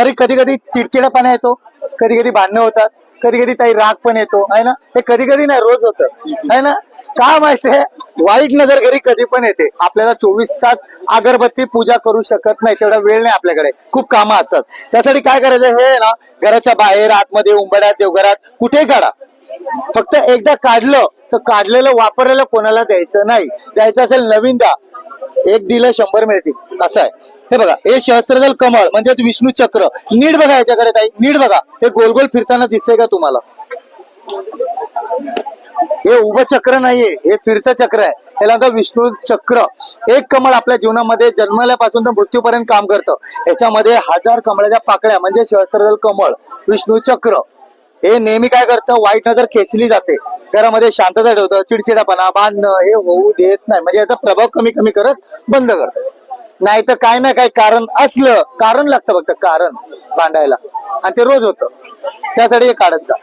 घरी कधी कधी चिडचिडापणा येतो, कधी कधी भांडणं होतात, कधी कधी काही राग पण येतो आहे ना. हे कधी कधी नाही, रोज होतं आहे ना. का माहितीये, वाईट नजर घरी कधी पण येते. आपल्याला 24 तास अगरबत्ती पूजा करू शकत नाही, तेवढा वेळ नाही आपल्याकडे, खूप कामं असतात. त्यासाठी काय करायचं, हे ना घराच्या बाहेर, आतमध्ये, उंबड्यात, देवघरात कुठेही काढा. फक्त एकदा काढलं तर काढलेलं वापरलेलं कोणाला द्यायचं नाही. द्यायचं असेल नवीन द्या, एक दिलं 100 मिळतील असं आहे. हे बघा, हे सहस्त्रदल कमळ म्हणजे विष्णू चक्र. नीट बघा याच्याकडे ताई, नीट बघा. हे गोल गोल फिरताना दिसतंय का तुम्हाला? हे उभं चक्र नाहीये, हे फिरतं चक्र आहे. याला म्हणतात विष्णू चक्र. एक कमळ आपल्या जीवनामध्ये जन्मल्यापासून तर मृत्यूपर्यंत काम करतं. याच्यामध्ये 1000 कमळाच्या पाकळ्या म्हणजे सहस्त्रदल कमळ, विष्णू चक्र. हे नेहमी काय करतं, वाईट नजर खेचली जाते, घरामध्ये शांतता ठेवतं, चिडचिडापणा, भांडणं हे होऊ देत नाही. म्हणजे याचा प्रभाव कमी कमी करत बंद करतं. नाही तर काय ना काय कारण असलं, कारण लागतं फक्त कारण भांडायला, आणि ते रोज होतं. त्यासाठी हे काढत जा.